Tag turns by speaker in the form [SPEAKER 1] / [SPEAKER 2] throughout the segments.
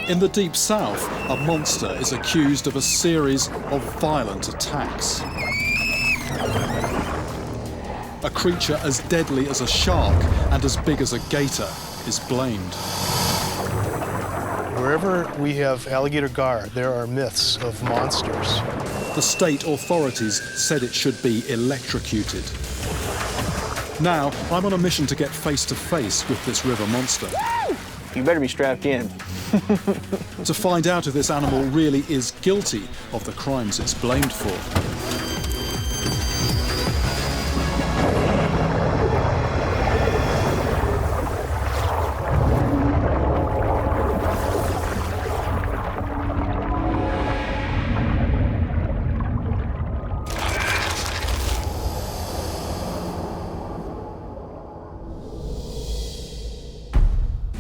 [SPEAKER 1] In the deep south, a monster is accused of a series of violent attacks. A creature as deadly as a shark and as big as a gator is blamed.
[SPEAKER 2] Wherever we have Alligator Gar, there are myths of monsters.
[SPEAKER 1] The state authorities said it should be electrocuted. Now, I'm on a mission to get face to face with this river monster.
[SPEAKER 3] You better be strapped in.
[SPEAKER 1] To find out if this animal really is guilty of the crimes it's blamed for.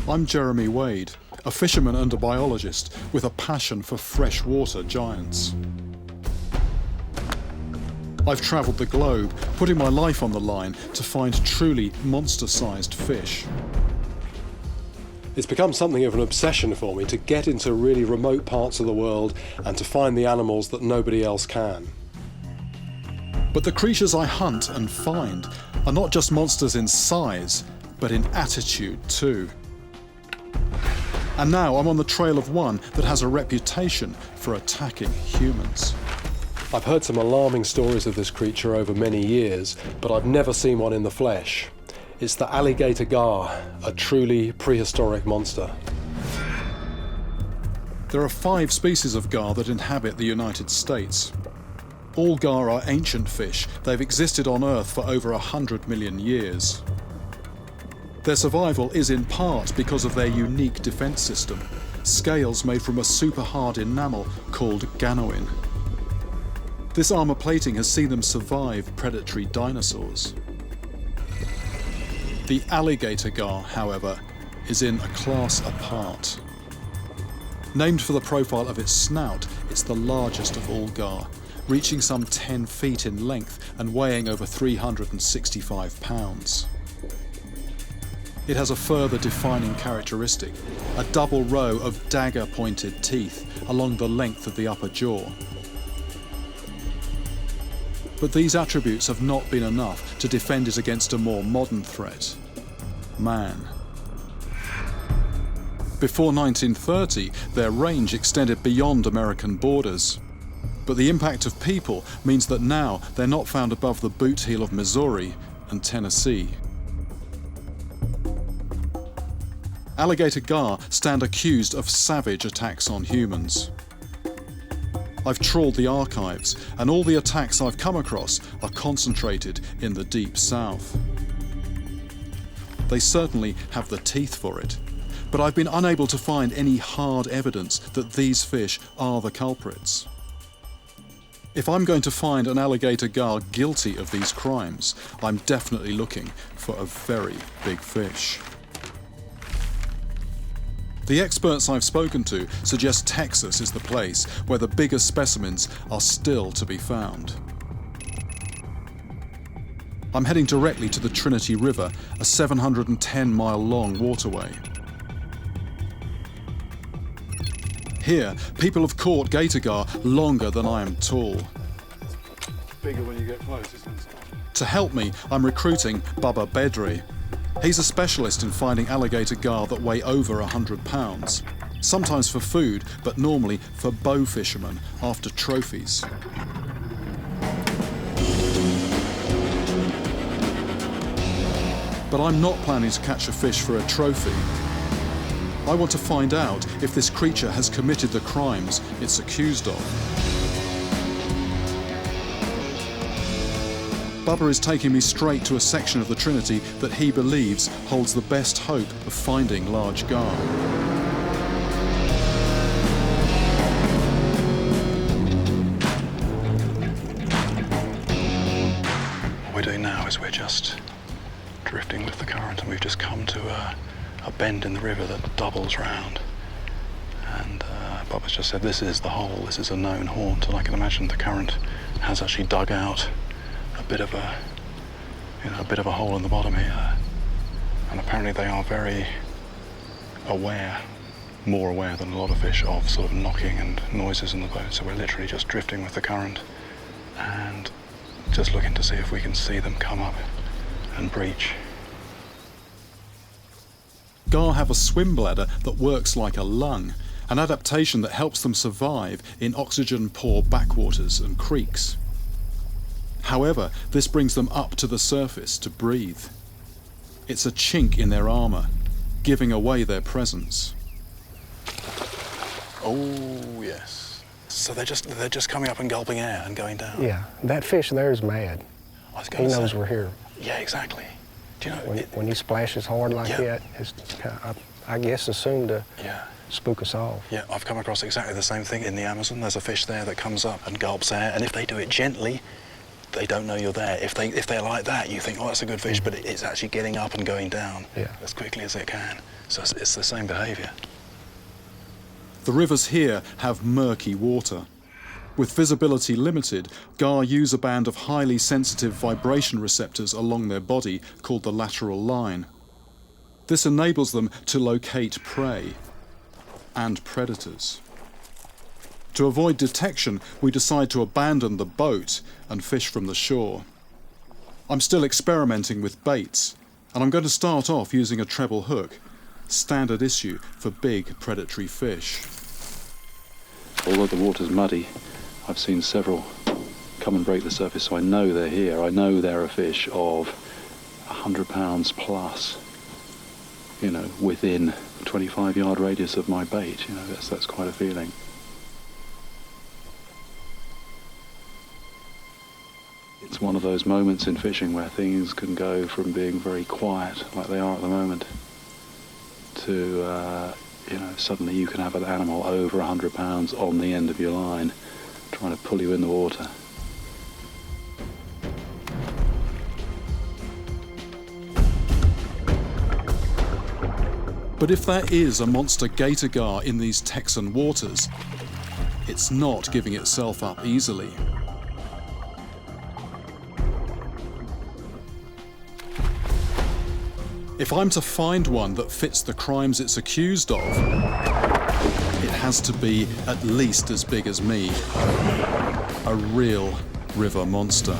[SPEAKER 1] I'm Jeremy Wade, a fisherman and a biologist with a passion for freshwater giants. I've travelled the globe, putting my life on the line to find truly monster-sized fish.
[SPEAKER 4] It's become something of an obsession for me to get into really remote parts of the world and to find the animals that nobody else can.
[SPEAKER 1] But the creatures I hunt and find are not just monsters in size, but in attitude too. And now I'm on the trail of one that has a reputation for attacking humans.
[SPEAKER 4] I've heard some alarming stories of this creature over many years, but I've never seen one in the flesh. It's the Alligator Gar, a truly prehistoric monster.
[SPEAKER 1] There are 5 species of gar that inhabit the United States. All gar are ancient fish. They've existed on Earth for over 100 million years. Their survival is in part because of their unique defense system, scales made from a super hard enamel called ganoin. This armor plating has seen them survive predatory dinosaurs. The alligator gar, however, is in a class apart. Named for the profile of its snout, it's the largest of all gar, reaching some 10 feet in length and weighing over 365 pounds. It has a further defining characteristic, a double row of dagger-pointed teeth along the length of the upper jaw. But these attributes have not been enough to defend it against a more modern threat: man. Before 1930, their range extended beyond American borders. But the impact of people means that now they're not found above the boot heel of Missouri and Tennessee. Alligator gar stand accused of savage attacks on humans. I've trawled the archives, and all the attacks I've come across are concentrated in the deep south. They certainly have the teeth for it, but I've been unable to find any hard evidence that these fish are the culprits. If I'm going to find an alligator gar guilty of these crimes, I'm definitely looking for a very big fish. The experts I've spoken to suggest Texas is the place where the biggest specimens are still to be found. I'm heading directly to the Trinity River, a 710-mile-long waterway. Here, people have caught gator gar longer than I am tall.
[SPEAKER 5] It's bigger when you get close, isn't it?
[SPEAKER 1] To help me, I'm recruiting Bubba Bedri. He's a specialist in finding alligator gar that weigh over 100 pounds, sometimes for food, but normally for bow fishermen after trophies. But I'm not planning to catch a fish for a trophy. I want to find out if this creature has committed the crimes it's accused of. Bubba is taking me straight to a section of the Trinity that he believes holds the best hope of finding large gar.
[SPEAKER 5] What we're doing now is we're just drifting with the current, and we've just come to a bend in the river that doubles round. And Bubba's just said this is the hole, this is a known haunt, and I can imagine the current has actually dug out a bit of a hole in the bottom here. And apparently they are very aware more aware than a lot of fish of sort of knocking and noises in the boat. So we're literally just drifting with the current and just looking to see if we can see them come up and breach.
[SPEAKER 1] Gar have a swim bladder that works like a lung, an adaptation that helps them survive in oxygen-poor backwaters and creeks. However, this brings them up to the surface to breathe. It's a chink in their armour, giving away their presence.
[SPEAKER 5] Oh, yes. So they're just coming up and gulping air and going down?
[SPEAKER 2] Yeah, that fish there is mad.
[SPEAKER 5] I was
[SPEAKER 2] He
[SPEAKER 5] gonna
[SPEAKER 2] knows
[SPEAKER 5] say,
[SPEAKER 2] we're here.
[SPEAKER 5] yeah, exactly. Do you know,
[SPEAKER 2] When he splashes hard like
[SPEAKER 5] Yeah.
[SPEAKER 2] that, it's, I guess, assumed to
[SPEAKER 5] yeah.
[SPEAKER 2] spook us off.
[SPEAKER 5] Yeah, I've come across exactly the same thing in the Amazon. There's a fish there that comes up and gulps air, and if they do it gently, they don't know you're there. If they're like that, you think, oh, that's a good fish, but it's actually getting up and going down as quickly as it can. So it's the same behaviour.
[SPEAKER 1] The rivers here have murky water. With visibility limited, gar use a band of highly sensitive vibration receptors along their body called the lateral line. This enables them to locate prey and predators. To avoid detection, we decide to abandon the boat and fish from the shore. I'm still experimenting with baits, and I'm going to start off using a treble hook, standard issue for big predatory fish.
[SPEAKER 5] Although the water's muddy, I've seen several come and break the surface, so I know they're here. I know they're a fish of 100 pounds plus, you know, within 25-yard radius of my bait. You know, that's quite a feeling. It's one of those moments in fishing where things can go from being very quiet, like they are at the moment, to, you know, suddenly you can have an animal over 100 pounds on the end of your line, trying to pull you in the water.
[SPEAKER 1] But if there is a monster gator gar in these Texan waters, it's not giving itself up easily. If I'm to find one that fits the crimes it's accused of, it has to be at least as big as me. A real river monster.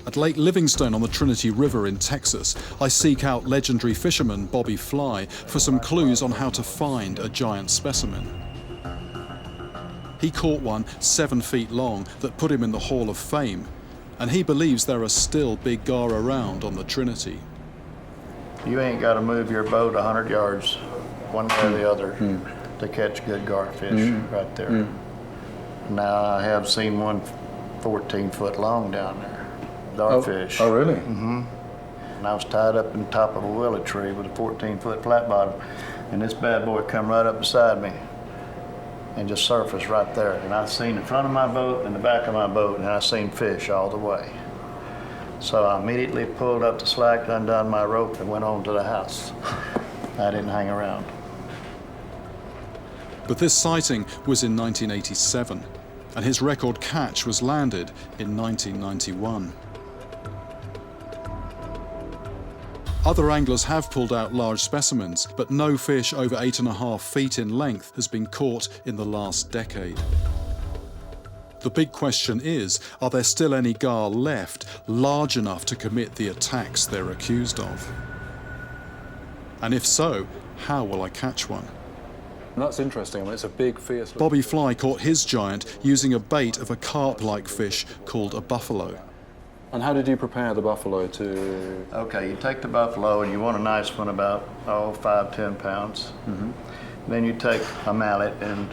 [SPEAKER 1] At Lake Livingstone on the Trinity River in Texas, I seek out legendary fisherman Bobby Fly for some clues on how to find a giant specimen. He caught one 7 feet long that put him in the Hall of Fame, and he believes there are still big gar around on the Trinity.
[SPEAKER 6] You ain't got to move your boat 100 yards one way or the other to catch good garfish right there. Now, I have seen one 14 foot long down there. Dartfish.
[SPEAKER 5] Oh, really?
[SPEAKER 6] And I was tied up in the top of a willow tree with a 14-foot flat bottom, and this bad boy come right up beside me and just surfaced right there. And I seen the front of my boat and the back of my boat, and I seen fish all the way. So I immediately pulled up the slack, undone my rope, and went on to the house. I didn't hang around.
[SPEAKER 1] But this sighting was in 1987, and his record catch was landed in 1991. Other anglers have pulled out large specimens, but no fish over 8.5 feet in length has been caught in the last decade. The big question is, are there still any gar left large enough to commit the attacks they're accused of? And if so, how will I catch one?
[SPEAKER 4] That's interesting. I mean, it's a big, fierce...
[SPEAKER 1] Bobby Fly caught his giant using a bait of a carp-like fish called a buffalo.
[SPEAKER 4] And how did you prepare the buffalo to...
[SPEAKER 6] Okay, you take the buffalo, and you want a nice one about, 5-10 pounds. Then you take a mallet and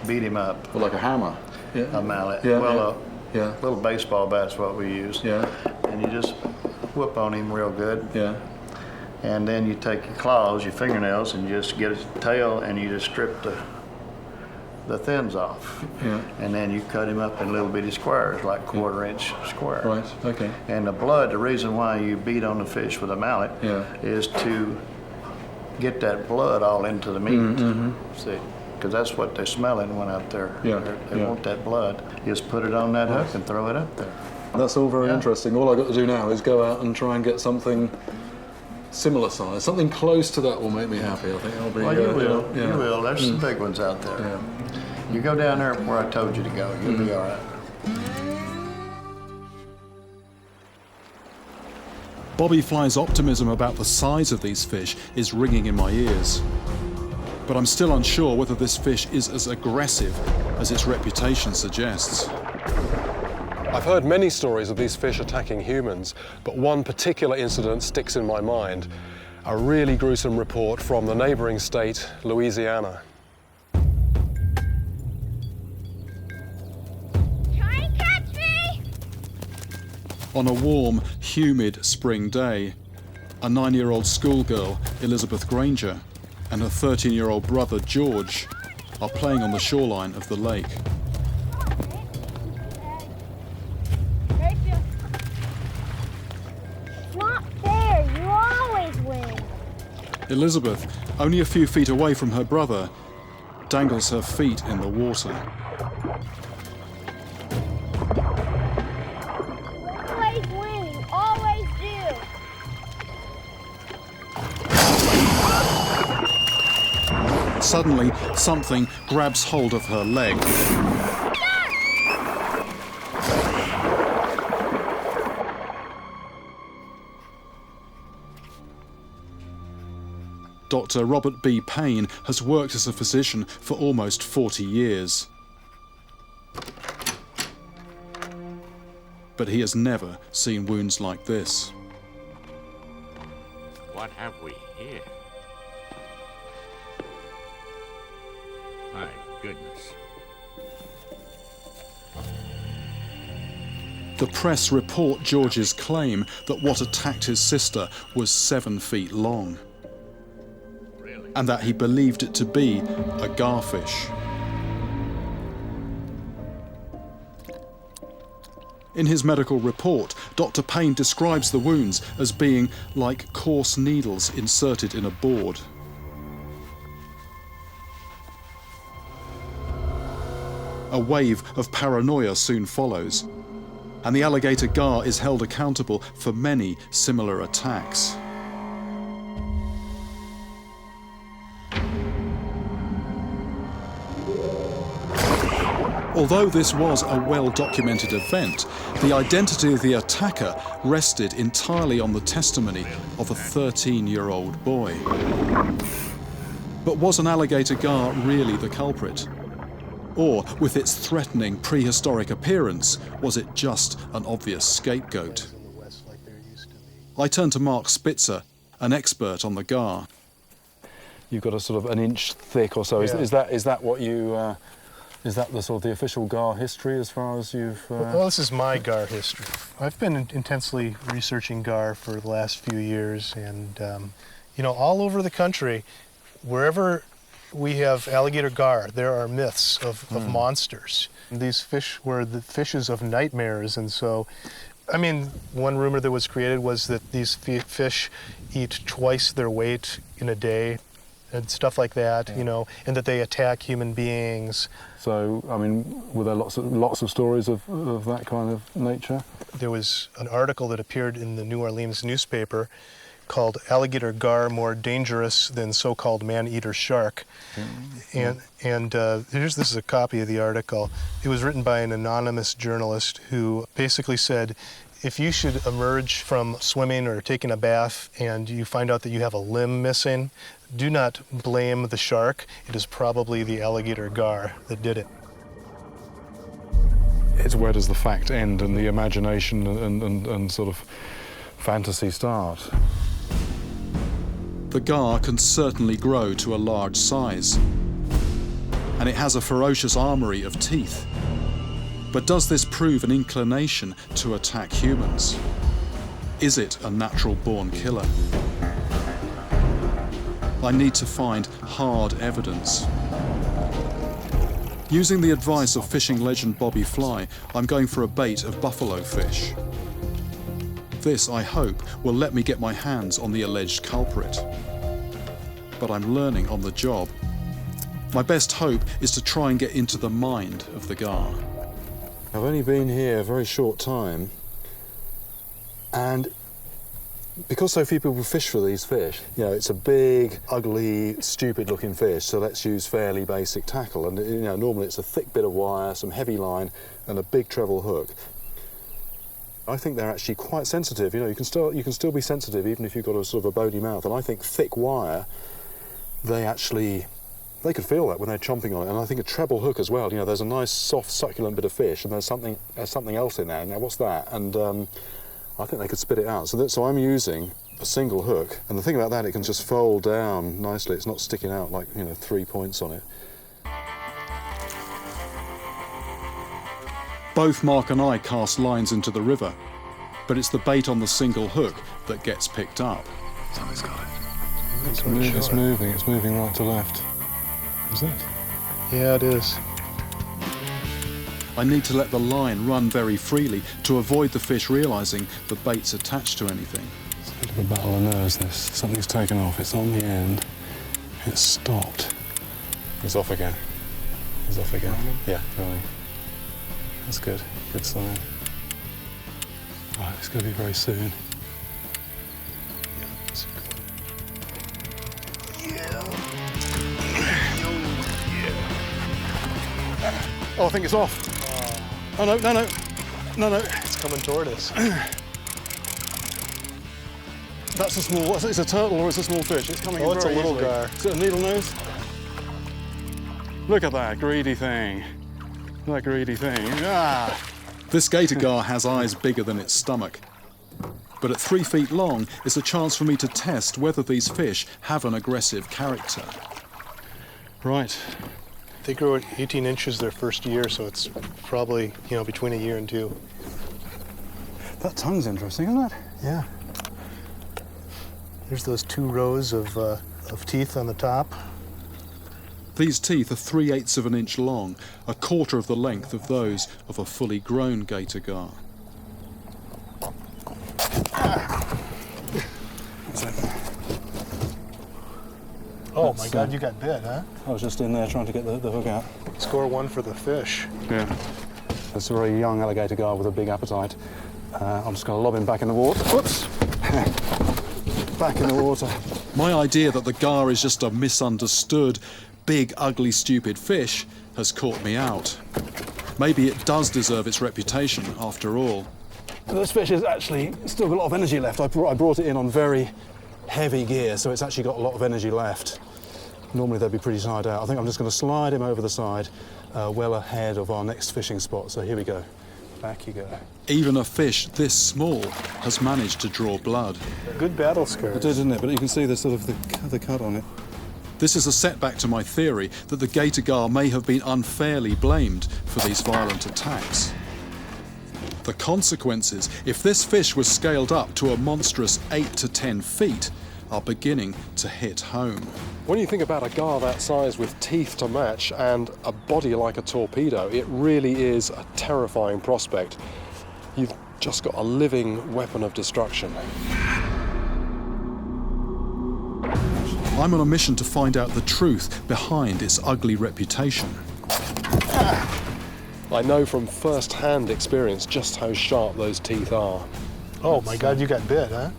[SPEAKER 6] beat him up.
[SPEAKER 4] Well, like a hammer?
[SPEAKER 6] A mallet.
[SPEAKER 4] Yeah,
[SPEAKER 6] Well,
[SPEAKER 4] yeah.
[SPEAKER 6] a little baseball bat's what we use.
[SPEAKER 4] Yeah.
[SPEAKER 6] And you just whoop on him real good.
[SPEAKER 4] Yeah.
[SPEAKER 6] And then you take your claws, your fingernails, and you just get his tail, and you just strip the thins off.
[SPEAKER 4] Yeah.
[SPEAKER 6] And then you cut him up in little bitty squares, like quarter-inch squares.
[SPEAKER 4] Right, okay.
[SPEAKER 6] And the blood, the reason why you beat on the fish with a mallet
[SPEAKER 4] Yeah.
[SPEAKER 6] is to get that blood all into the meat. See, because that's what they're smelling when out there.
[SPEAKER 1] Yeah,
[SPEAKER 6] They want that blood. You just put it on that hook and throw it up there.
[SPEAKER 1] That's all very
[SPEAKER 6] Yeah.
[SPEAKER 1] interesting. All I've got to do now is go out and try and get something similar size. Something close to that will make me happy. I think I'll be...
[SPEAKER 6] Well, you will.
[SPEAKER 1] yeah.
[SPEAKER 6] You will. There's some big ones out there.
[SPEAKER 1] Yeah.
[SPEAKER 6] You go down there where I told you to go. You'll be all right.
[SPEAKER 1] Bobby Fly's optimism about the size of these fish is ringing in my ears. But I'm still unsure whether this fish is as aggressive as its reputation suggests.
[SPEAKER 4] I've heard many stories of these fish attacking humans, but one particular incident sticks in my mind. A really gruesome report from the neighboring state, Louisiana.
[SPEAKER 7] Try and catch me!
[SPEAKER 1] On a warm, humid spring day, a 9-year-old schoolgirl, Elizabeth Granger, and her 13-year-old brother, George, are playing on the shoreline of the lake.
[SPEAKER 7] Not fair, you always win.
[SPEAKER 1] Elizabeth, only a few feet away from her brother, dangles her feet in the water.
[SPEAKER 7] Always win, you always do.
[SPEAKER 1] Suddenly, something grabs hold of her leg. Dr. Robert B. Payne has worked as a physician for almost 40 years. But he has never seen wounds like this.
[SPEAKER 8] What have we here? My goodness.
[SPEAKER 1] The press report George's claim that what attacked his sister was 7 feet long, and that he believed it to be a garfish. In his medical report, Dr. Payne describes the wounds as being like coarse needles inserted in a board. A wave of paranoia soon follows, and the Alligator Gar is held accountable for many similar attacks. Although this was a well-documented event, the identity of the attacker rested entirely on the testimony of a 13-year-old boy. But was an alligator gar really the culprit? Or, with its threatening prehistoric appearance, was it just an obvious scapegoat? I turn to Mark Spitzer, an expert on the gar.
[SPEAKER 5] You've got a sort of an inch thick or so.
[SPEAKER 2] Yeah.
[SPEAKER 5] Is that what you? Is that the sort of the official gar history as far as you've?
[SPEAKER 2] Well, this is my gar history. I've been intensely researching gar for the last few years, and you know, all over the country, wherever we have alligator gar, there are myths of monsters. These fish were the fishes of nightmares, and so, I mean, one rumor that was created was that these fish eat twice their weight in a day, and stuff like that, you know, and that they attack human beings.
[SPEAKER 5] So, I mean, were there lots of stories of that kind of nature?
[SPEAKER 2] There was an article that appeared in the New Orleans newspaper called "Alligator Gar More Dangerous Than So-Called Man-Eater Shark." And this is a copy of the article. It was written by an anonymous journalist who basically said, if you should emerge from swimming or taking a bath and you find out that you have a limb missing, do not blame the shark. It is probably the alligator gar that did it.
[SPEAKER 5] It's where does the fact end and the imagination and sort of fantasy start?
[SPEAKER 1] The gar can certainly grow to a large size, and it has a ferocious armory of teeth. But does this prove an inclination to attack humans? Is it a natural-born killer? I need to find hard evidence. Using the advice of fishing legend Bobby Fly, I'm going for a bait of buffalo fish. This, I hope, will let me get my hands on the alleged culprit. but I'm learning on the job. My best hope is to try and get into the mind of the gar.
[SPEAKER 4] I've only been here a very short time, and because so few people fish for these fish, you know, it's a big, ugly, stupid-looking fish, so let's use fairly basic tackle. And, you know, normally it's a thick bit of wire, some heavy line, and a big treble hook. I think they're actually quite sensitive. You know, you can still be sensitive even if you've got a sort of a bony mouth. And I think thick wire, they could feel that when they're chomping on it. And I think a treble hook as well. You know, there's a nice, soft, succulent bit of fish, and there's something else in there. Now, what's that? And I think they could spit it out. So I'm using a single hook, and the thing about that, it can just fold down nicely. It's not sticking out like, you know, 3 points on it.
[SPEAKER 1] Both Mark and I cast lines into the river, but it's the bait on the single hook that gets picked up.
[SPEAKER 5] Something's got it.
[SPEAKER 4] It's moving right to left. Is it?
[SPEAKER 2] Yeah, it is.
[SPEAKER 1] I need to let the line run very freely to avoid the fish realising the bait's attached to anything.
[SPEAKER 4] It's a bit of a battle of nerves, this. Something's taken off. It's on the end. It's stopped. It's off again. It's off again. Yeah, going. That's good. Good sign. Right, it's going to be very soon. Oh, I think it's off. Oh, no.
[SPEAKER 2] It's coming toward us.
[SPEAKER 4] That's a small, it's a turtle or it's a small fish? It's coming in
[SPEAKER 2] Oh, it's a
[SPEAKER 4] very
[SPEAKER 2] little
[SPEAKER 4] easily.
[SPEAKER 2] gar.
[SPEAKER 4] Is it a needle nose? Look at that greedy thing. That greedy thing. Ah!
[SPEAKER 1] This gator gar has eyes bigger than its stomach. But at 3 feet long, it's a chance for me to test whether these fish have an aggressive character.
[SPEAKER 4] Right.
[SPEAKER 2] They grow at 18 inches their first year, so it's probably, you know, between a year and 2.
[SPEAKER 4] That tongue's interesting, isn't it?
[SPEAKER 2] Yeah. There's those 2 rows of teeth on the top.
[SPEAKER 1] These teeth are 3/8 of an inch long, a quarter of the length of those of a fully grown gator gar.
[SPEAKER 2] Oh my God, you got bit, huh?
[SPEAKER 4] I was just in there trying to get the hook out.
[SPEAKER 2] Score 1 for the fish.
[SPEAKER 4] Yeah. It's a very young alligator gar with a big appetite. I'm just going to lob him back in the water. Whoops! Back in the water.
[SPEAKER 1] My idea that the gar is just a misunderstood, big, ugly, stupid fish has caught me out. Maybe it does deserve its reputation after all.
[SPEAKER 4] This fish has actually still got a lot of energy left. I brought it in on very heavy gear, so it's actually got a lot of energy left. Normally they'd be pretty tired out. I think I'm just going to slide him over the side, well ahead of our next fishing spot. So here we go. Back you go.
[SPEAKER 1] Even a fish this small has managed to draw blood.
[SPEAKER 2] Good battle scars.
[SPEAKER 4] It did, didn't it? But you can see the sort of the cut on it.
[SPEAKER 1] This is a setback to my theory that the gator gar may have been unfairly blamed for these violent attacks. The consequences, if this fish was scaled up to a monstrous 8 to 10 feet, are beginning to hit home.
[SPEAKER 4] When you think about a gar that size with teeth to match and a body like a torpedo, it really is a terrifying prospect. You've just got a living weapon of destruction.
[SPEAKER 1] I'm on a mission to find out the truth behind its ugly reputation.
[SPEAKER 4] I know from first-hand experience just how sharp those teeth are.
[SPEAKER 2] Oh my God, you got bit, huh?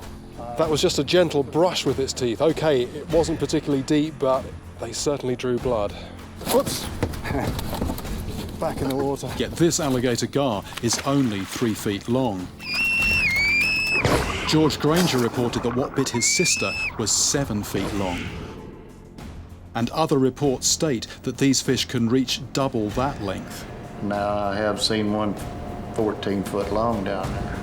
[SPEAKER 4] That was just a gentle brush with its teeth. Okay, it wasn't particularly deep, but they certainly drew blood. Whoops! Back in the water.
[SPEAKER 1] Yet this alligator gar is only 3 feet long. George Granger reported that what bit his sister was 7 feet long. And other reports state that these fish can reach double that length.
[SPEAKER 6] Now, I have seen one 14 foot long down there.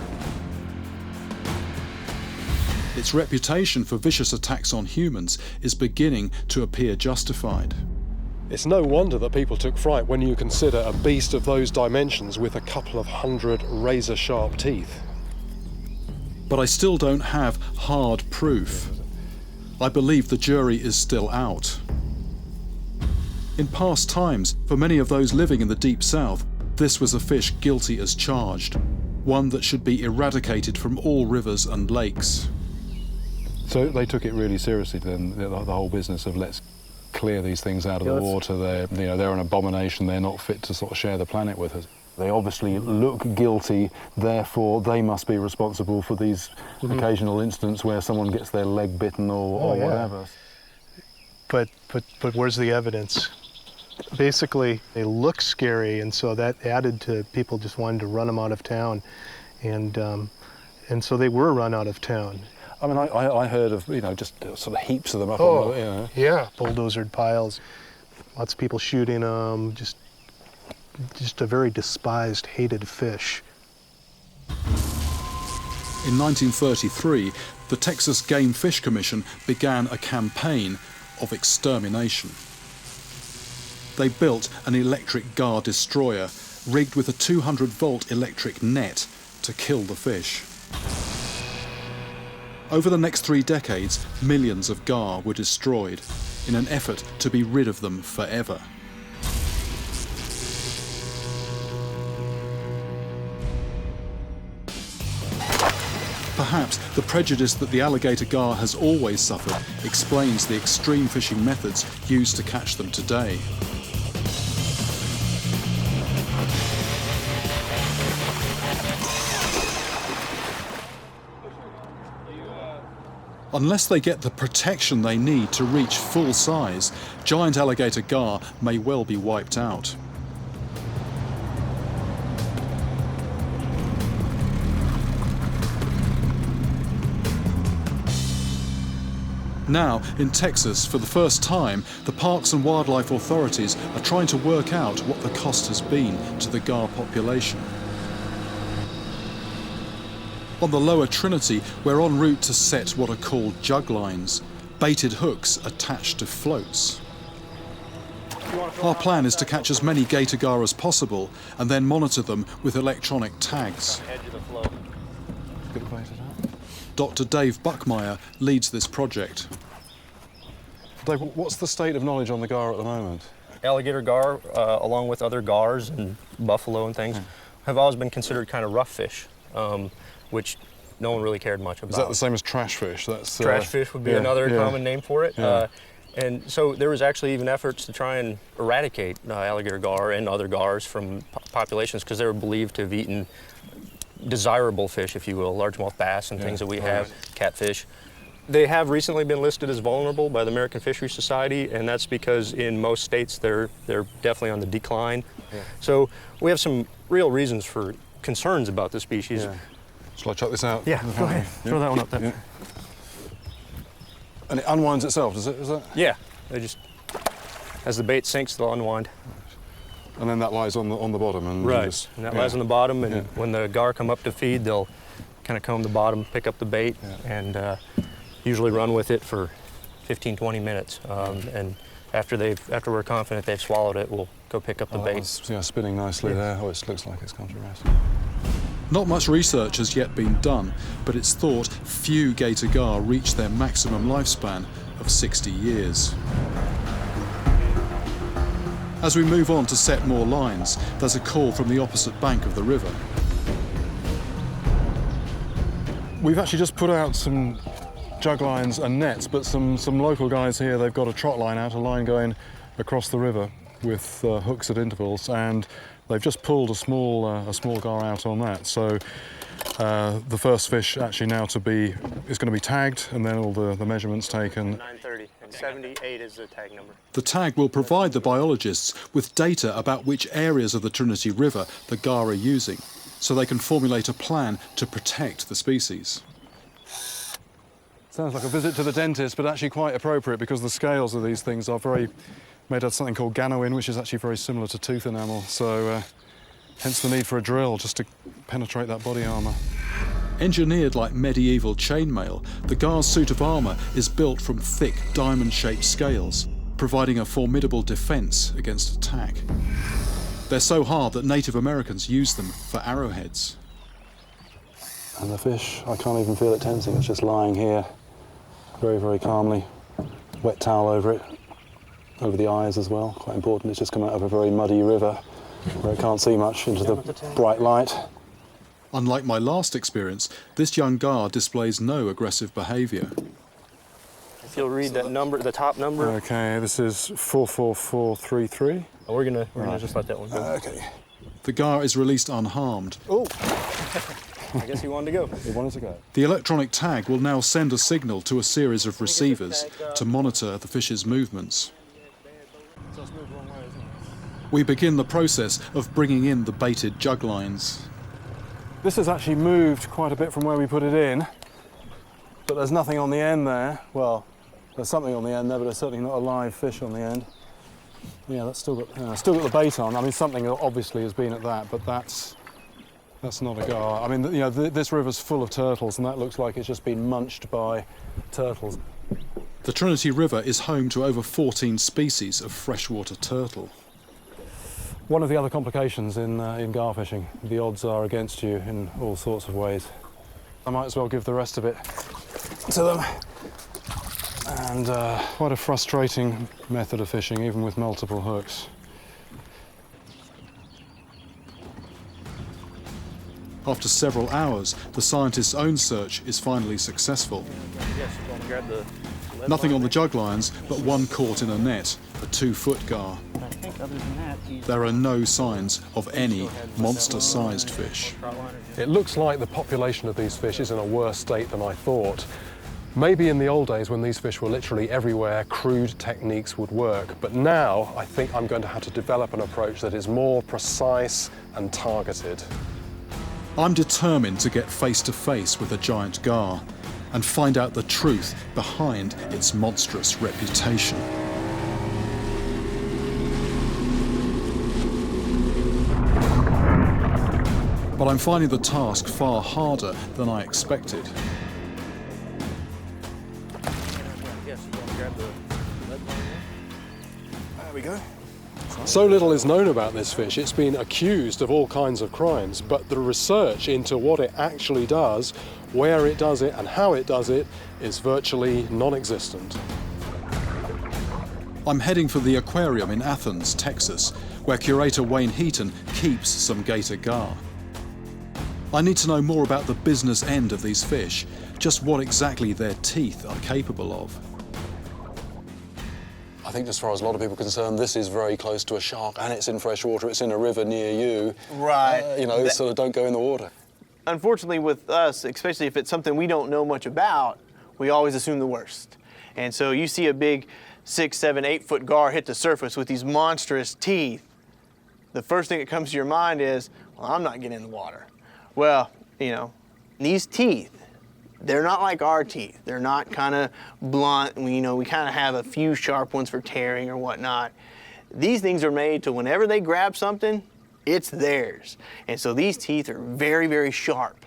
[SPEAKER 1] Its reputation for vicious attacks on humans is beginning to appear justified.
[SPEAKER 4] It's no wonder that people took fright when you consider a beast of those dimensions with a couple of 100 razor-sharp teeth.
[SPEAKER 1] But I still don't have hard proof. I believe the jury is still out. In past times, for many of those living in the Deep South, this was a fish guilty as charged, one that should be eradicated from all rivers and lakes.
[SPEAKER 5] So they took it really seriously then, the whole business of let's clear these things out of the water. They're an abomination. They're not fit to sort of share the planet with us. They obviously look guilty, therefore they must be responsible for these occasional incidents where someone gets their leg bitten or whatever.
[SPEAKER 2] But where's the evidence? Basically, they look scary, and so that added to people just wanting to run them out of town, and so they were run out of town.
[SPEAKER 5] I mean, I heard of, just sort of heaps of them up on the,
[SPEAKER 2] Yeah, bulldozered piles, lots of people shooting them, just a very despised, hated fish.
[SPEAKER 1] In 1933, the Texas Game Fish Commission began a campaign of extermination. They built an electric gar destroyer rigged with a 200-volt electric net to kill the fish. Over the next 3 decades, millions of gar were destroyed in an effort to be rid of them forever. Perhaps the prejudice that the alligator gar has always suffered explains the extreme fishing methods used to catch them today. Unless they get the protection they need to reach full size, giant alligator gar may well be wiped out. Now, in Texas, for the first time, the Parks and Wildlife authorities are trying to work out what the cost has been to the gar population. On the lower Trinity, we're en route to set what are called jug lines, baited hooks attached to floats. Our plan is to catch as many gator gar as possible and then monitor them with electronic tags. Dr. Dave Buckmeyer leads this project.
[SPEAKER 5] Dave, what's the state of knowledge on the gar at the moment?
[SPEAKER 9] Alligator gar, along with other gars and buffalo and things, have always been considered kind of rough fish, which no one really cared much about.
[SPEAKER 5] Is that the same as trash fish?
[SPEAKER 9] Trash fish would be another common name for it.
[SPEAKER 5] Yeah.
[SPEAKER 9] And so there was actually even efforts to try and eradicate alligator gar and other gars from populations because they were believed to have eaten desirable fish, if you will, largemouth bass and things that we have, catfish. They have recently been listed as vulnerable by the American Fisheries Society, and that's because in most states they're definitely on the decline. Yeah. So we have some real reasons for concerns about the species.
[SPEAKER 5] Yeah. Shall I chuck this out?
[SPEAKER 9] Yeah, go ahead. Throw that one up there.
[SPEAKER 5] Yeah. And it unwinds itself, does it? Is that?
[SPEAKER 9] Yeah, they just, as the bait sinks, they'll unwind.
[SPEAKER 5] And then that lies on the bottom, and
[SPEAKER 9] right. And that lies on the bottom, and when the gar come up to feed, they'll kind of comb the bottom, pick up the bait, and usually run with it for 15-20 minutes. And after we're confident they've swallowed it, we'll go pick up the bait.
[SPEAKER 5] It's spinning nicely there. Oh, it looks like it's come to rest.
[SPEAKER 1] Not much research has yet been done, but it's thought few gator gar reach their maximum lifespan of 60 years. As we move on to set more lines, there's a call from the opposite bank of the river.
[SPEAKER 5] We've actually just put out some jug lines and nets, but some local guys here, they've got a trot line out, a line going across the river with hooks at intervals, and they've just pulled a small gar out on that. So the first fish actually now is going to be tagged, and then all the measurements taken.
[SPEAKER 9] 930 and 78 is the tag number.
[SPEAKER 1] The tag will provide the biologists with data about which areas of the Trinity River the gar are using, so they can formulate a plan to protect the species.
[SPEAKER 5] Sounds like a visit to the dentist, but actually quite appropriate because the scales of these things are made of something called ganoin, which is actually very similar to tooth enamel. So hence the need for a drill just to penetrate that body armour.
[SPEAKER 1] Engineered like medieval chainmail, the gar's suit of armour is built from thick diamond-shaped scales, providing a formidable defence against attack. They're so hard that Native Americans use them for arrowheads.
[SPEAKER 5] And the fish, I can't even feel it tensing, it's just lying here very, very calmly. Wet towel over it, over the eyes as well, quite important. It's just come out of a very muddy river where it can't see much into the bright light.
[SPEAKER 1] Unlike my last experience, this young gar displays no aggressive behaviour.
[SPEAKER 9] If you'll read that number, the top number.
[SPEAKER 4] Okay, this is 44433.
[SPEAKER 9] We're gonna just let that one go.
[SPEAKER 4] Okay.
[SPEAKER 1] The gar is released unharmed.
[SPEAKER 9] Oh, I guess he wanted to go.
[SPEAKER 4] He wanted to go.
[SPEAKER 1] The electronic tag will now send a signal to a series of receivers to monitor the fish's movements. We begin the process of bringing in the baited jug lines.
[SPEAKER 4] This has actually moved quite a bit from where we put it in, but there's nothing on the end there. Well, there's something on the end there, but there's certainly not a live fish on the end. Yeah, that's still got the bait on. I mean, something obviously has been at that, but that's not a gar. I mean, you know, this river's full of turtles, and that looks like it's just been munched by turtles.
[SPEAKER 1] The Trinity River is home to over 14 species of freshwater turtle.
[SPEAKER 4] One of the other complications in gar fishing, the odds are against you in all sorts of ways. I might as well give the rest of it to them. And quite a frustrating method of fishing, even with multiple hooks.
[SPEAKER 1] After several hours, the scientists' own search is finally successful.
[SPEAKER 9] Yes, you want to grab the lead
[SPEAKER 1] Nothing
[SPEAKER 9] line
[SPEAKER 1] on the
[SPEAKER 9] there?
[SPEAKER 1] jug lines, but one caught in a net, a 2-foot gar.
[SPEAKER 3] I think other than that, he's
[SPEAKER 1] There are no signs of any monster-sized fish.
[SPEAKER 4] It looks like the population of these fish is in a worse state than I thought. Maybe in the old days when these fish were literally everywhere, crude techniques would work. But now I think I'm going to have to develop an approach that is more precise and targeted.
[SPEAKER 1] I'm determined to get face to face with a giant gar and find out the truth behind its monstrous reputation. But I'm finding the task far harder than I expected.
[SPEAKER 9] Yes, you want to grab the lead line there?
[SPEAKER 4] There we go. So little is known about this fish. It's been accused of all kinds of crimes, but the research into what it actually does, where it does it, and how it does it is virtually non-existent.
[SPEAKER 1] I'm heading for the aquarium in Athens, Texas, where curator Wayne Heaton keeps some gator gar. I need to know more about the business end of these fish, just what exactly their teeth are capable of.
[SPEAKER 4] I think as far as a lot of people are concerned, this is very close to a shark, and it's in fresh water, it's in a river near you.
[SPEAKER 3] right.
[SPEAKER 4] You know, sort of don't go in the water.
[SPEAKER 3] Unfortunately, with us, especially if it's something we don't know much about, we always assume the worst. And so you see a big 6, 7, 8-foot gar hit the surface with these monstrous teeth. The first thing that comes to your mind is, well, I'm not getting in the water. Well, you know, these teeth, they're not like our teeth. They're not kind of blunt. We kind of have a few sharp ones for tearing or whatnot. These things are made to whenever they grab something, it's theirs. And so these teeth are very, very sharp.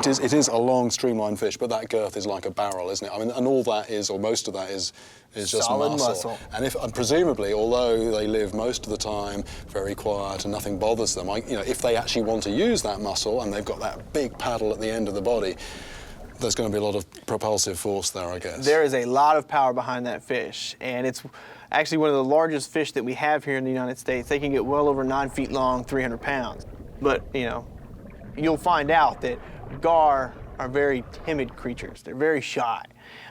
[SPEAKER 4] It is a long streamlined fish, but that girth is like a barrel, isn't it? I mean, and all that is, or most of that is just
[SPEAKER 3] Solid
[SPEAKER 4] muscle. And presumably, although they live most of the time very quiet and nothing bothers them, if they actually want to use that muscle and they've got that big paddle at the end of the body, there's going to be a lot of propulsive force there, I guess.
[SPEAKER 3] There is a lot of power behind that fish, and it's actually one of the largest fish that we have here in the United States. They can get well over 9 feet long, 300 pounds. But, you'll find out that gar are very timid creatures. They're very shy.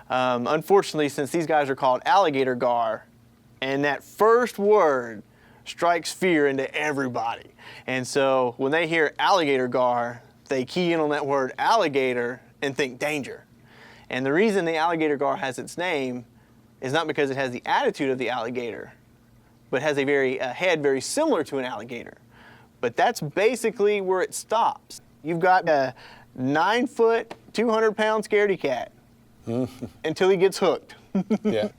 [SPEAKER 3] Unfortunately, since these guys are called alligator gar, and that first word strikes fear into everybody. And so when they hear alligator gar, they key in on that word alligator and think danger. And the reason the alligator gar has its name is not because it has the attitude of the alligator, but has a head very similar to an alligator. But that's basically where it stops. You've got a 9-foot, 200-pound scaredy cat until he gets hooked.
[SPEAKER 4] Yeah.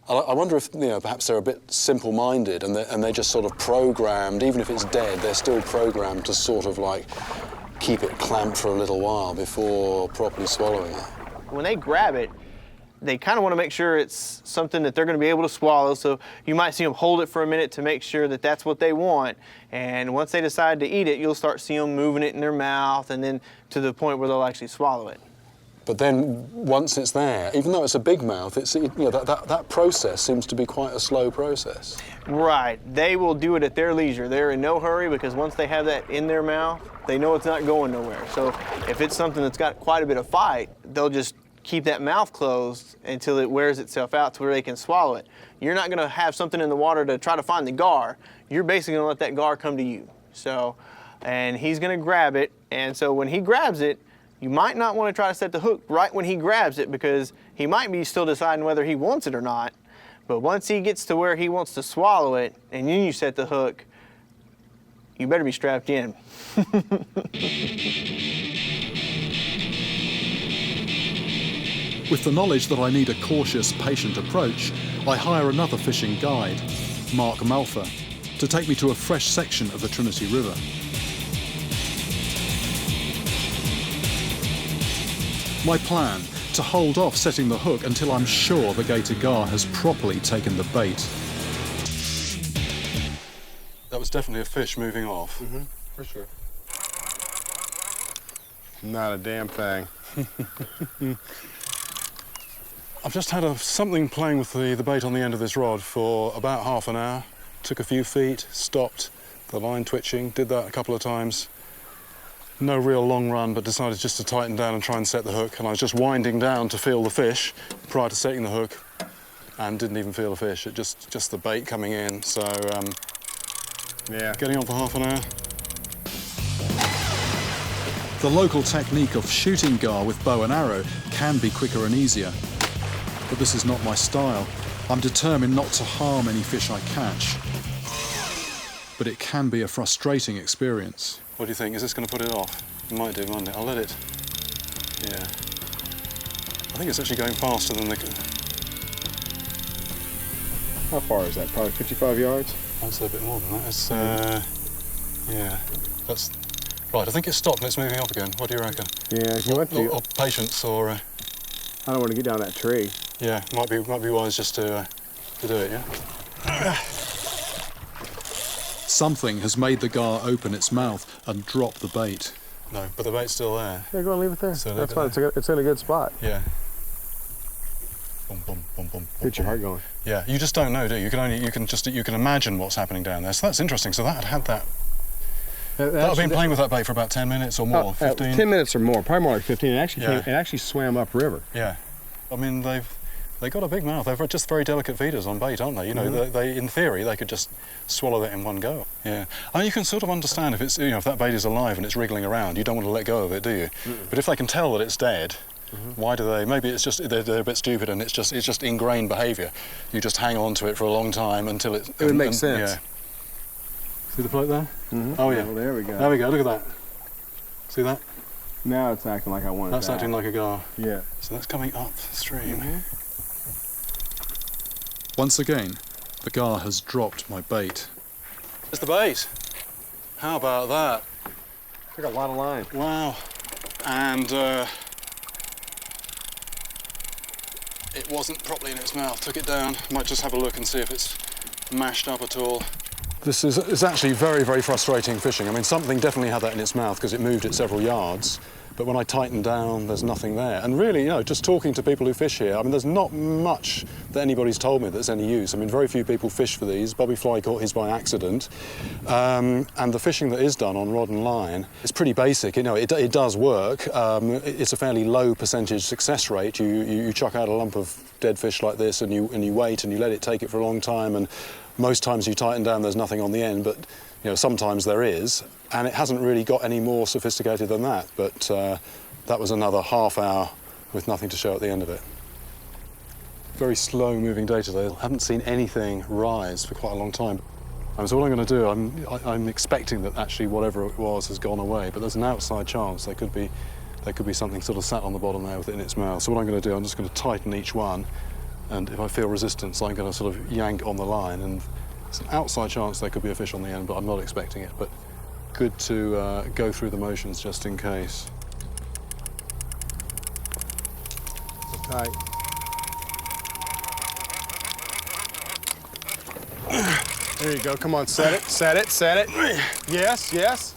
[SPEAKER 4] I wonder if, perhaps they're a bit simple-minded and they're just sort of programmed, even if it's dead, they're still programmed to sort of like keep it clamped for a little while before properly swallowing it.
[SPEAKER 3] When they grab it, they kind of want to make sure it's something that they're going to be able to swallow, so you might see them hold it for a minute to make sure that that's what they want, and once they decide to eat it, you'll start seeing them moving it in their mouth, and then to the point where they'll actually swallow it.
[SPEAKER 4] But then once it's there, even though it's a big mouth, that process seems to be quite a slow process.
[SPEAKER 3] Right. They will do it at their leisure. They're in no hurry because once they have that in their mouth, they know it's not going nowhere. So if it's something that's got quite a bit of fight, they'll just keep that mouth closed until it wears itself out to where they can swallow it. You're not going to have something in the water to try to find the gar. You're basically going to let that gar come to you. So, and he's going to grab it, and so when he grabs it, you might not want to try to set the hook right when he grabs it, because he might be still deciding whether he wants it or not. But once he gets to where he wants to swallow it, and then you set the hook, you better be strapped in.
[SPEAKER 1] With the knowledge that I need a cautious, patient approach, I hire another fishing guide, Mark Malfa, to take me to a fresh section of the Trinity River. My plan, to hold off setting the hook until I'm sure the gator gar has properly taken the bait.
[SPEAKER 5] That was definitely a fish moving off.
[SPEAKER 10] Mm-hmm, for sure. Not a damn thing.
[SPEAKER 5] I've just had something playing with the bait on the end of this rod for about half an hour. Took a few feet, stopped, the line twitching, did that a couple of times. No real long run, but decided just to tighten down and try and set the hook. And I was just winding down to feel the fish prior to setting the hook, and didn't even feel the fish. It just the bait coming in. So yeah, getting on for half an hour.
[SPEAKER 1] The local technique of shooting gar with bow and arrow can be quicker and easier, but this is not my style. I'm determined not to harm any fish I catch, but it can be a frustrating experience.
[SPEAKER 5] What do you think? Is this going to put it off? It might do, mightn't it? I'll let it. Yeah. I think it's actually going faster than the.
[SPEAKER 10] How far is that? Probably 55 yards?
[SPEAKER 5] I'd say a bit more than that. It's, yeah. That's right. I think it's stopped and it's moving up again. What do you reckon?
[SPEAKER 10] Yeah, you want to.
[SPEAKER 5] Or patience, or.
[SPEAKER 10] I don't want to get down that tree.
[SPEAKER 5] Yeah, might be wise just to do it. Yeah.
[SPEAKER 1] Something has made the gar open its mouth and drop the bait.
[SPEAKER 5] No, but the bait's still there.
[SPEAKER 10] Yeah, go and leave it there.
[SPEAKER 5] So
[SPEAKER 10] that's fine. It's in a good spot.
[SPEAKER 5] Yeah. Boom, boom, boom, boom.
[SPEAKER 10] Get your heart going.
[SPEAKER 5] Yeah, you just don't know, do you? You can imagine what's happening down there. So that's interesting. So that had that. I've been playing with that bait for about 10 minutes or more. 15.
[SPEAKER 10] 10 minutes or more, probably more like 15. It actually
[SPEAKER 5] Yeah.
[SPEAKER 10] it actually swam upriver.
[SPEAKER 5] Yeah. I mean, they got a big mouth. They're just very delicate feeders on bait, aren't they? You know, they in theory they could just swallow that in one go. Yeah. I mean, you can sort of understand if it's if that bait is alive and it's wriggling around, you don't want to let go of it, do you? But if they can tell that it's dead, why do they? Maybe it's just they're a bit stupid and it's just ingrained behaviour. You just hang on to it for a long time until it.
[SPEAKER 10] It would make sense.
[SPEAKER 5] Yeah. See the float there?
[SPEAKER 10] Oh yeah. Well, there we go.
[SPEAKER 5] There we go. Look at that. See that?
[SPEAKER 10] Now it's acting like I want it.
[SPEAKER 5] That's acting like a gar.
[SPEAKER 10] Yeah.
[SPEAKER 5] So that's coming upstream.
[SPEAKER 1] Once again, the gar has dropped my bait.
[SPEAKER 5] There's the bait. How about that?
[SPEAKER 10] Took a lot of line.
[SPEAKER 5] Wow. And it wasn't properly in its mouth. Took it down. Might just have a look and see if it's mashed up at all. This is actually very, very frustrating fishing. I mean, something definitely had that in its mouth because it moved it several yards. But when I tighten down, there's nothing there. And really, just talking to people who fish here, I mean, there's not much that anybody's told me that's any use. I mean, very few people fish for these. Bobby Fly caught his by accident. And the fishing that is done on rod and line is pretty basic. It does work. It's a fairly low percentage success rate. You chuck out a lump of dead fish like this and you wait and you let it take it for a long time. And most times you tighten down, there's nothing on the end. But sometimes there is, and it hasn't really got any more sophisticated than that, but that was another half hour with nothing to show at the end of it. Very slow moving day today. I haven't seen anything rise for quite a long time. So what I'm going to do, I'm expecting that actually whatever it was has gone away, but there's an outside chance there could be something sort of sat on the bottom there with it in its mouth. So what I'm going to do, I'm just going to tighten each one, and if I feel resistance, I'm going to sort of yank on the line, and there's an outside chance there could be a fish on the end, but I'm not expecting it. But good to go through the motions just in case.
[SPEAKER 10] So tight. There you go. Come on, set it, set it, set it. Yes, yes.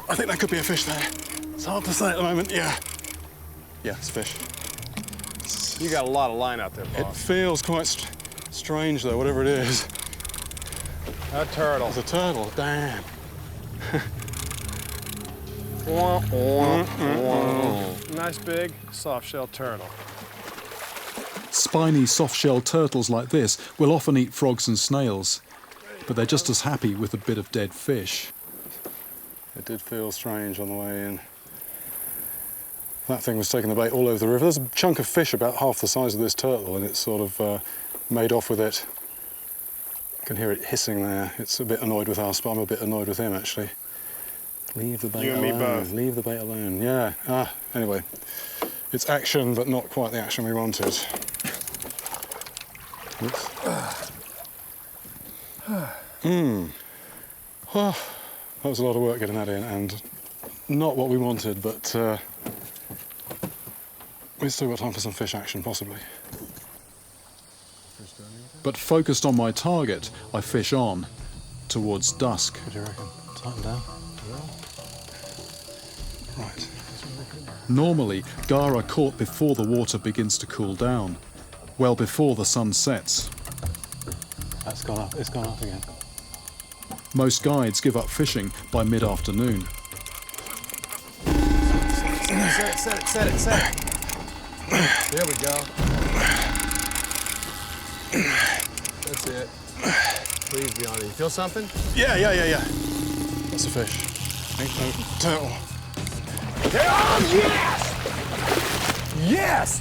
[SPEAKER 5] I think that could be a fish there. It's hard to say at the moment. Yeah. Yeah, it's a fish.
[SPEAKER 10] You got a lot of line out there,
[SPEAKER 5] It
[SPEAKER 10] boss.
[SPEAKER 5] feels quite strange though, whatever it is.
[SPEAKER 10] A turtle.
[SPEAKER 5] It's a turtle, damn.
[SPEAKER 10] Nice big soft-shell turtle.
[SPEAKER 1] Spiny soft-shell turtles like this will often eat frogs and snails, but they're just as happy with a bit of dead fish.
[SPEAKER 4] It did feel strange on the way in. That thing was taking the bait all over the river. There's a chunk of fish about half the size of this turtle, and it's sort of made off with it. You can hear it hissing there. It's a bit annoyed with us, but I'm a bit annoyed with him, actually. Leave the bait alone.
[SPEAKER 10] You and me both.
[SPEAKER 4] Leave the bait alone. Yeah. Anyway, it's action, but not quite the action we wanted. Oops. Oh, that was a lot of work getting that in, and not what we wanted, but we've still got time for some fish action, possibly.
[SPEAKER 1] But focused on my target, I fish on, towards dusk.
[SPEAKER 4] What do you reckon? Tighten down. Right.
[SPEAKER 1] Normally, gar are caught before the water begins to cool down, well before the sun sets.
[SPEAKER 4] That's gone up. It's gone up again.
[SPEAKER 1] Most guides give up fishing by mid-afternoon.
[SPEAKER 10] Set it. There we go. That's it. Please be on it. You feel something?
[SPEAKER 4] Yeah. That's a fish. Ain't no turtle.
[SPEAKER 10] Oh, yes!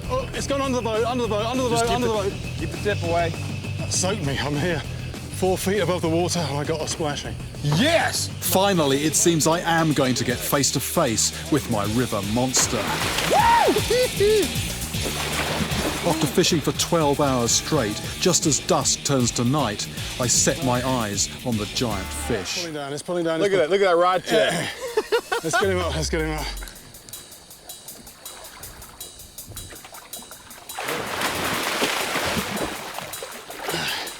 [SPEAKER 4] Oh, it's gone under the boat, under the boat.
[SPEAKER 10] Keep the tip away.
[SPEAKER 4] That soaked me. I'm here 4 feet above the water and I got a splashing.
[SPEAKER 10] Yes!
[SPEAKER 1] Finally, it seems I am going to get face to face with my river monster. After fishing for 12 hours straight, just as dusk turns to night, I set my eyes on the giant fish.
[SPEAKER 4] It's pulling down.
[SPEAKER 10] Look at that rod tip.
[SPEAKER 4] Let's get him up.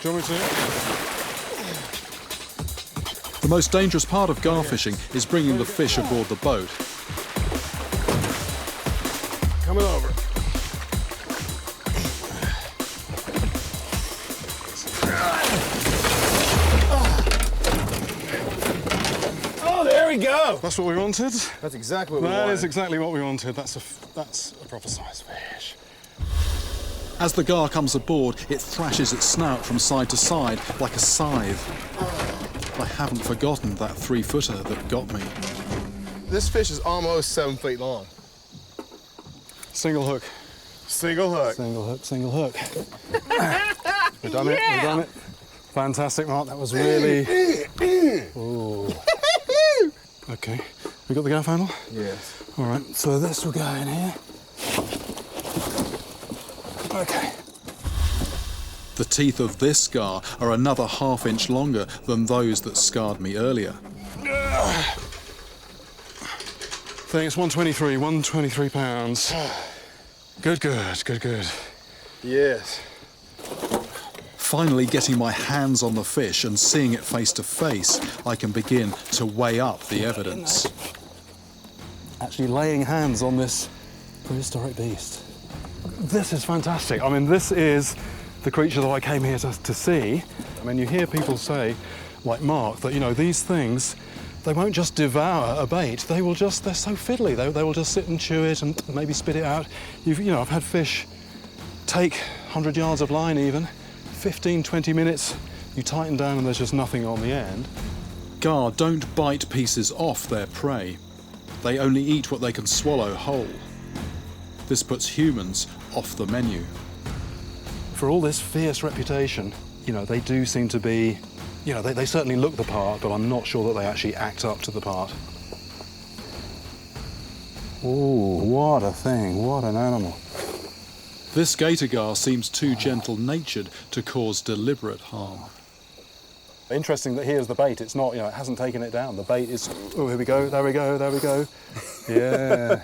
[SPEAKER 4] Do you want me to?
[SPEAKER 1] The most dangerous part of gar fishing is bringing the fish aboard the boat.
[SPEAKER 10] Coming over. Oh, there we go.
[SPEAKER 4] That's what we wanted.
[SPEAKER 10] That's exactly what we wanted.
[SPEAKER 4] That is exactly what we wanted. That's a proper size fish.
[SPEAKER 1] As the gar comes aboard, it thrashes its snout from side to side like a scythe. I haven't forgotten that 3-footer that got me.
[SPEAKER 10] This fish is almost 7 feet long.
[SPEAKER 4] Single hook.
[SPEAKER 10] Single hook.
[SPEAKER 4] Single hook. We've done it. Fantastic, Mark. That was really... Ooh. Okay. We got the gaff handle?
[SPEAKER 10] Yes.
[SPEAKER 4] All right, so this will go in here. Okay.
[SPEAKER 1] The teeth of this gar are another ½ inch longer than those that scarred me earlier.
[SPEAKER 4] I think it's 123 pounds. Good.
[SPEAKER 10] Yes.
[SPEAKER 1] Finally getting my hands on the fish and seeing it face to face, I can begin to weigh up the evidence.
[SPEAKER 4] Actually laying hands on this prehistoric beast. This is fantastic. I mean, this is the creature that I came here to see. I mean, you hear people say, like Mark, that, you know, these things, they won't just devour a bait, they're so fiddly. They will just sit and chew it and maybe spit it out. I've had fish take 100 yards of line even, 15, 20 minutes, you tighten down and there's just nothing on the end.
[SPEAKER 1] Gar don't bite pieces off their prey. They only eat what they can swallow whole. This puts humans off the menu.
[SPEAKER 4] For all this fierce reputation, they do seem to be, they certainly look the part, but I'm not sure that they actually act up to the part. Ooh, what a thing, what an animal.
[SPEAKER 1] This gator gar seems too gentle-natured to cause deliberate harm.
[SPEAKER 4] Interesting that here's the bait. It's not, it hasn't taken it down. The bait is, oh, here we go, there we go. Yeah.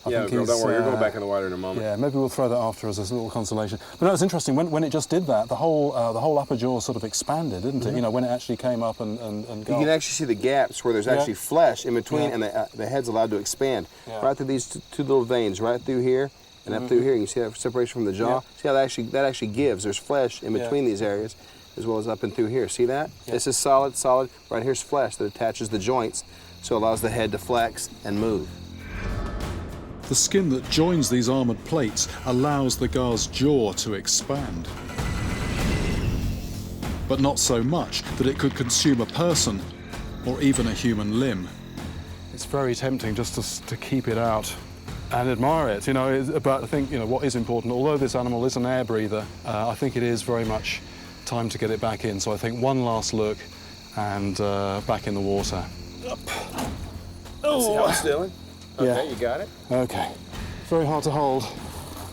[SPEAKER 10] Yeah, girl, don't worry, you're going back in the water in a moment.
[SPEAKER 4] Yeah, maybe we'll throw that after as a little consolation. But no, it's interesting, when it just did that, the whole upper jaw sort of expanded, didn't it?
[SPEAKER 10] Mm-hmm.
[SPEAKER 4] when it actually came up and
[SPEAKER 11] You can actually see the gaps where there's actually flesh in between, and the head's allowed to expand.
[SPEAKER 4] Yeah.
[SPEAKER 11] Right through these two little veins, right through here, and up through here. You see that separation from the jaw?
[SPEAKER 4] Yeah.
[SPEAKER 11] See how that actually gives? There's flesh in between these areas, as well as up and through here. See that?
[SPEAKER 4] Yeah.
[SPEAKER 11] This is solid. Right here's flesh that attaches the joints. so it allows the head to flex and move.
[SPEAKER 1] The skin that joins these armoured plates allows the gar's jaw to expand. But not so much that it could consume a person or even a human limb.
[SPEAKER 4] It's very tempting just to keep it out and admire it, you know. But I think, you know, what is important, although this animal is an air breather, I think it is very much time to get it back in. So I think one last look and back in the water. Up. Oh.
[SPEAKER 11] See how it's doing? Okay,
[SPEAKER 4] Yeah.
[SPEAKER 11] you got it.
[SPEAKER 4] Okay. Very hard to hold.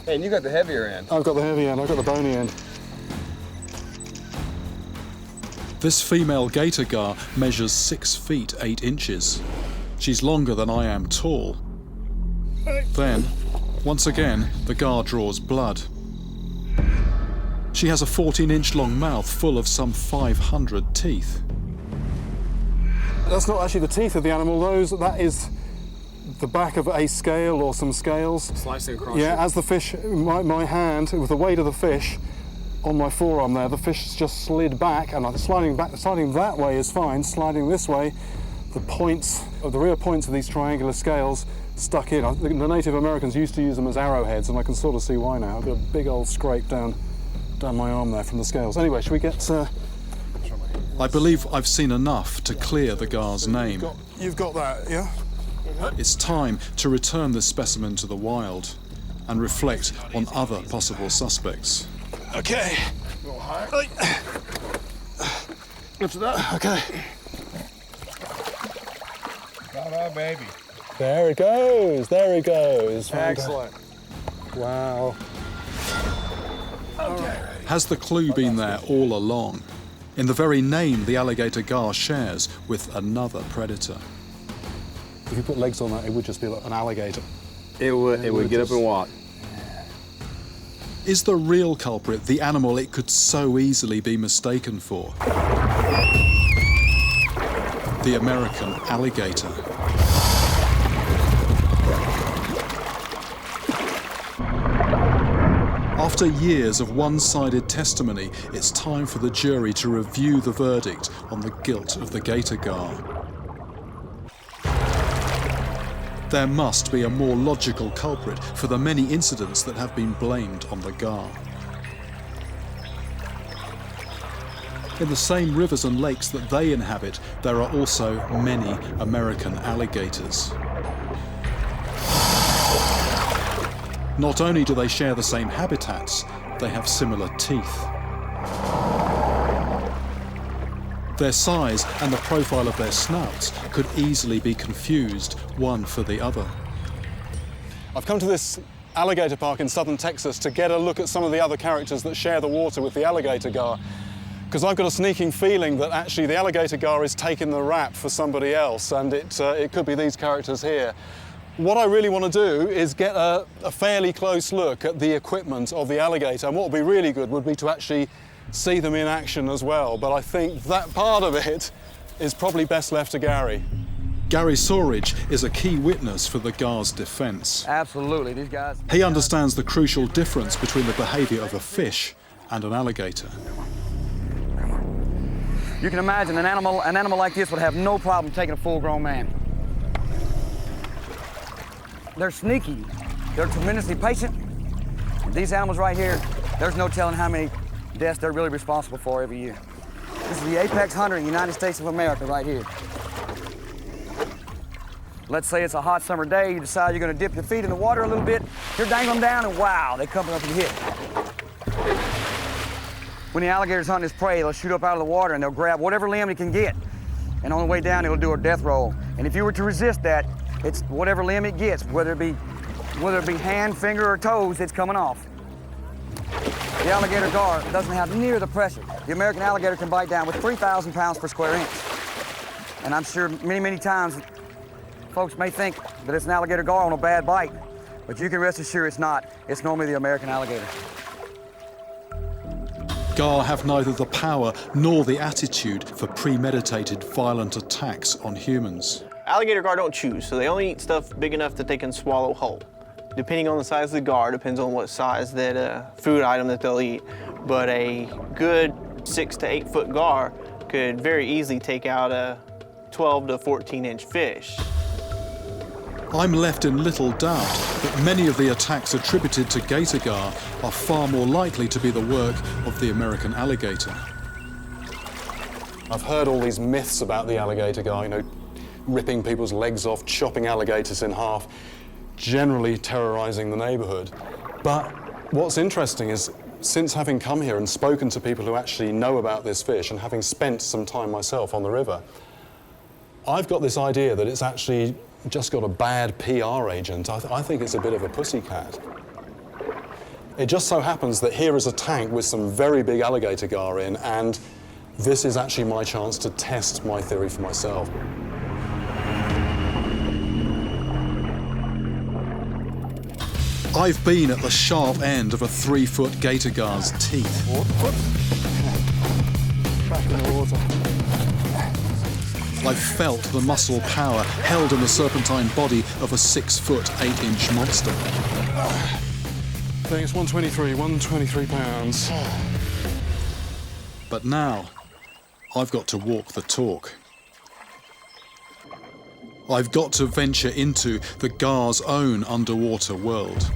[SPEAKER 11] Hey, and you got the heavier end.
[SPEAKER 4] I've got the heavy end, I've got the bony end.
[SPEAKER 1] This female gator gar measures 6 feet 8 inches. She's longer than I am tall. Then, once again, the gar draws blood. She has a 14-inch long mouth full of some 500 teeth.
[SPEAKER 4] That's not actually the teeth of the animal, that is the back of a scale or some scales.
[SPEAKER 11] Slicing across.
[SPEAKER 4] Yeah, as the fish, my hand, with the weight of the fish on my forearm there, the fish has just slid back, and I'm sliding that way is fine, sliding this way, the rear points of these triangular scales stuck in. The Native Americans used to use them as arrowheads, and I can sort of see why now. I've got a big old scrape down my arm there from the scales. Anyway, shall we get...
[SPEAKER 1] I believe I've seen enough to clear the gar's name.
[SPEAKER 4] You've got that, yeah?
[SPEAKER 1] It's time to return this specimen to the wild and reflect on other possible suspects.
[SPEAKER 4] Okay.
[SPEAKER 11] A little higher.
[SPEAKER 4] Lift it up. Okay.
[SPEAKER 11] Ta-da, baby.
[SPEAKER 4] There it goes. There it goes.
[SPEAKER 11] Excellent.
[SPEAKER 4] Wow.
[SPEAKER 11] Okay.
[SPEAKER 1] Has the clue been there all along? In the very name the alligator gar shares with another predator.
[SPEAKER 4] If you put legs on that, it would just be like an alligator.
[SPEAKER 11] It would get up and walk.
[SPEAKER 1] Is the real culprit the animal it could so easily be mistaken for? The American alligator. After years of one-sided testimony, it's time for the jury to review the verdict on the guilt of the gator gar. There must be a more logical culprit for the many incidents that have been blamed on the gar. In the same rivers and lakes that they inhabit, there are also many American alligators. Not only do they share the same habitats, they have similar teeth. Their size and the profile of their snouts could easily be confused one for the other.
[SPEAKER 4] I've come to this alligator park in southern Texas to get a look at some of the other characters that share the water with the alligator gar, because I've got a sneaking feeling that actually the alligator gar is taking the rap for somebody else, and it could be these characters here. What I really want to do is get a fairly close look at the equipment of the alligator, and what would be really good would be to actually see them in action as well, but I think that part of it is probably best left to Gary.
[SPEAKER 1] Gary Sawridge is a key witness for the gar's defence.
[SPEAKER 12] Absolutely, these guys...
[SPEAKER 1] He understands the crucial difference between the behaviour of a fish and an alligator.
[SPEAKER 12] You can imagine an animal like this would have no problem taking a full-grown man. They're sneaky. They're tremendously patient. These animals right here, there's no telling how many deaths they're really responsible for every year. This is the apex hunter in the United States of America right here. Let's say it's a hot summer day, you decide you're gonna dip your feet in the water a little bit, you're dangling them down and wow, they come up and hit. When the alligator's hunting his prey, they'll shoot up out of the water and they'll grab whatever limb they can get. And on the way down, it'll do a death roll. And if you were to resist that, it's whatever limb it gets, whether it be hand, finger, or toes, it's coming off. The alligator gar doesn't have near the pressure. The American alligator can bite down with 3,000 pounds per square inch. And I'm sure many, many times folks may think that it's an alligator gar on a bad bite, but you can rest assured it's not. It's normally the American alligator.
[SPEAKER 1] Gar have neither the power nor the attitude for premeditated violent attacks on humans.
[SPEAKER 3] Alligator gar don't chew, so they only eat stuff big enough that they can swallow whole. Depending on the size of the gar, depends on what size that food item that they'll eat. But a good 6 to 8 foot gar could very easily take out a 12 to 14-inch fish.
[SPEAKER 1] I'm left in little doubt that many of the attacks attributed to gator gar are far more likely to be the work of the American alligator.
[SPEAKER 5] I've heard all these myths about the alligator gar, you know, ripping people's legs off, chopping alligators in half, generally terrorizing the neighborhood. But what's interesting is, since having come here and spoken to people who actually know about this fish and having spent some time myself on the river, I've got this idea that it's actually just got a bad PR agent. I think it's a bit of a pussycat. It just so happens that here is a tank with some very big alligator gar in, and this is actually my chance to test my theory for myself.
[SPEAKER 1] I've been at the sharp end of a 3-foot gator gar's teeth.
[SPEAKER 5] Back in the water.
[SPEAKER 1] I've felt the muscle power held in the serpentine body of a 6-foot 8-inch monster.
[SPEAKER 5] I think it's 123 pounds.
[SPEAKER 1] But now, I've got to walk the talk. I've got to venture into the gar's own underwater world.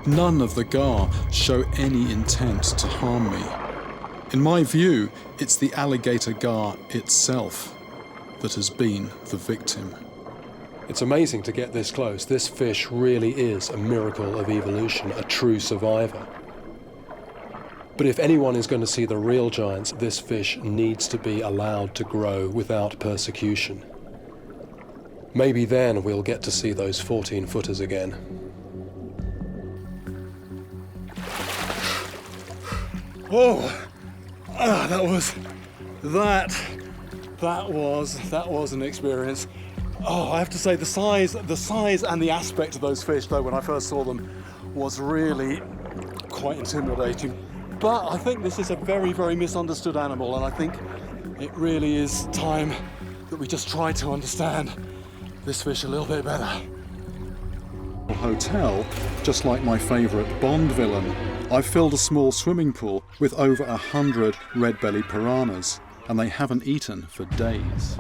[SPEAKER 1] None of the gar show any intent to harm me. In my view, it's the alligator gar itself that has been the victim.
[SPEAKER 4] It's amazing to get this close. This fish really is a miracle of evolution, a true survivor. But if anyone is going to see the real giants, this fish needs to be allowed to grow without persecution. Maybe then we'll get to see those 14-footers again.
[SPEAKER 5] Whoa! That was an experience. Oh, I have to say the size and the aspect of those fish, though, when I first saw them, was really quite intimidating. But I think this is a very, very misunderstood animal, and I think it really is time that we just try to understand this fish a little bit better.
[SPEAKER 1] Hotel, just like my favourite Bond villain, I've filled a small swimming pool with over 100 red-bellied piranhas, and they haven't eaten for days.